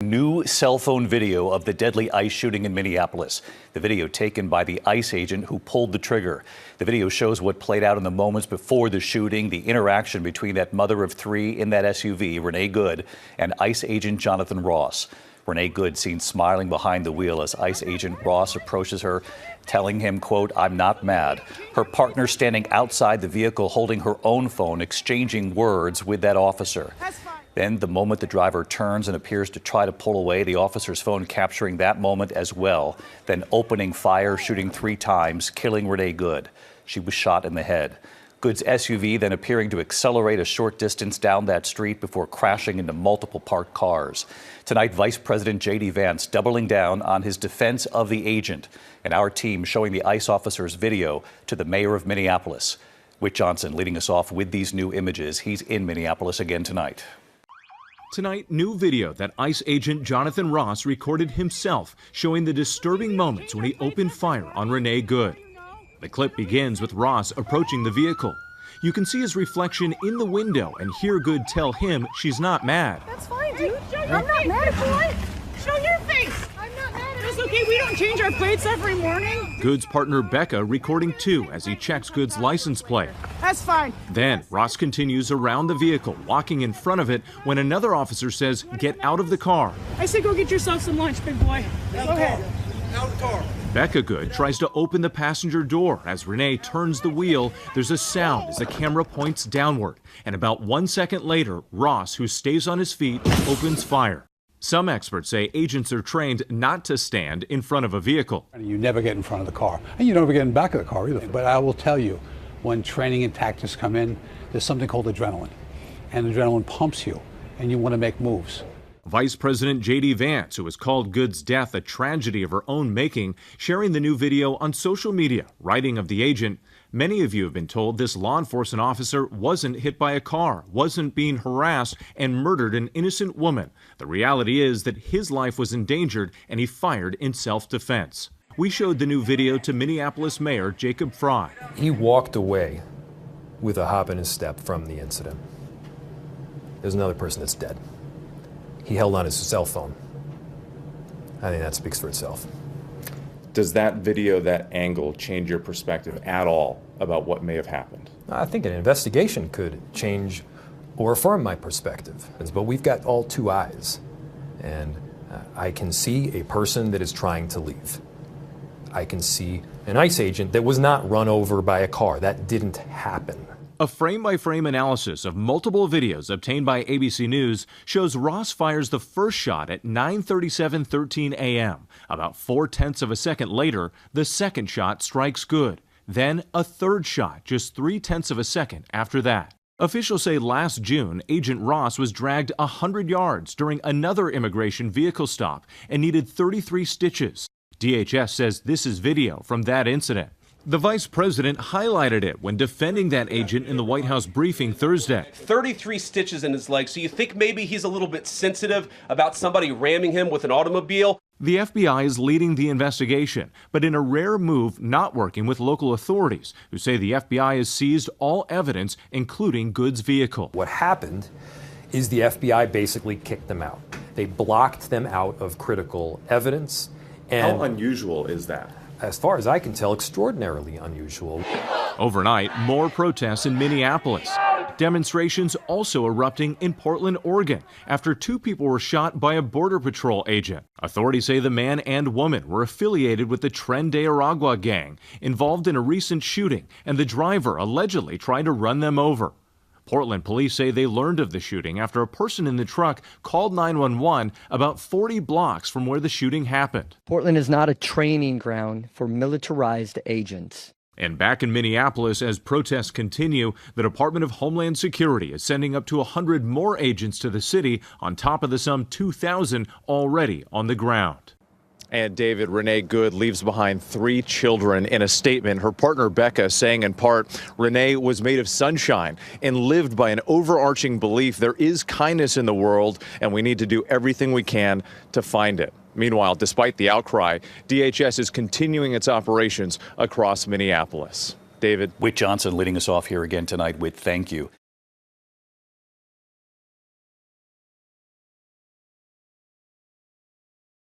New cell phone video of the deadly ICE shooting in Minneapolis. The video taken by the ICE agent who pulled the trigger. The video shows what played out in the moments before the shooting, the interaction between that mother of three in that SUV, Renee Good, and ICE agent Jonathan Ross. Renee Good seen smiling behind the wheel as ICE agent Ross approaches her, telling him, quote, "I'm not mad." Her partner standing outside the vehicle holding her own phone, exchanging words with that officer. Then the moment the driver turns and appears to try to pull away, the officer's phone capturing that moment as well, then opening fire, shooting 3 times, killing Renee Good. She was shot in the head. Good's SUV then appearing to accelerate a short distance down that street before crashing into multiple parked cars. Tonight, Vice President J.D. Vance doubling down on his defense of the agent, and our team showing the ICE officer's video to the mayor of Minneapolis. Whit Johnson leading us off with these new images. He's in Minneapolis again tonight. Tonight, new video that ICE agent Jonathan Ross recorded himself, showing the disturbing moments when he opened fire on Renee Good. The clip begins with Ross approaching the vehicle. You can see his reflection in the window and hear Good tell him she's not mad. That's fine, dude. I'm not mad at you. Show your face. I'm not mad at you. It's okay. We don't change our plates every morning. Good's partner Becca recording too as he checks Good's license plate. That's fine. Then Ross continues around the vehicle, walking in front of it when another officer says, "Get out of the car." I said go get yourself some lunch, big boy. Go ahead. Out of the car. Becca Good tries to open the passenger door. As Renee turns the wheel, there's a sound as the camera points downward. And about 1 second later, Ross, who stays on his feet, opens fire. Some experts say agents are trained not to stand in front of a vehicle. You never get in front of the car, and you never get in back of the car either. But I will tell you, when training and tactics come in, there's something called adrenaline. And adrenaline pumps you, and you want to make moves. Vice President J.D. Vance, who has called Good's death a tragedy of her own making, sharing the new video on social media, writing of the agent, "Many of you have been told this law enforcement officer wasn't hit by a car, wasn't being harassed, and murdered an innocent woman. The reality is that his life was endangered and he fired in self-defense." We showed the new video to Minneapolis Mayor Jacob Fry. He walked away with a hop in his step from the incident. There's another person that's dead. He held on his cell phone. I think that speaks for itself. Does that video, that angle, change your perspective at all about what may have happened? I think an investigation could change or affirm my perspective. But we've got all 2 eyes. And I can see a person that is trying to leave. I can see an ICE agent that was not run over by a car. That didn't happen. A frame-by-frame analysis of multiple videos obtained by ABC News shows Ross fires the first shot at 9:37:13 a.m. About 0.4 of a second later, the second shot strikes Good. Then a third shot just 0.3 of a second after that. Officials say last June, Agent Ross was dragged 100 yards during another immigration vehicle stop and needed 33 stitches. DHS says this is video from that incident. The vice president highlighted it when defending that agent in the White House briefing Thursday. 33 stitches in his leg, so you think maybe he's a little bit sensitive about somebody ramming him with an automobile? The FBI is leading the investigation, but in a rare move not working with local authorities, who say the FBI has seized all evidence, including Good's vehicle. What happened is the FBI basically kicked them out. They blocked them out of critical evidence. And how unusual is that? As far as I can tell, extraordinarily unusual. Overnight, more protests in Minneapolis. Demonstrations also erupting in Portland, Oregon, after 2 people were shot by a Border Patrol agent. Authorities say the man and woman were affiliated with the Tren de Aragua gang, involved in a recent shooting, and the driver allegedly tried to run them over. Portland police say they learned of the shooting after a person in the truck called 911 about 40 blocks from where the shooting happened. Portland is not a training ground for militarized agents. And back in Minneapolis, as protests continue, the Department of Homeland Security is sending up to 100 more agents to the city on top of the some 2,000 already on the ground. And David, Renee Good leaves behind 3 children. In a statement, her partner Becca saying in part, Renee was made of sunshine and lived by an overarching belief there is kindness in the world and we need to do everything we can to find it. Meanwhile, despite the outcry, DHS is continuing its operations across Minneapolis. David. Whit Johnson leading us off here again tonight with thank you.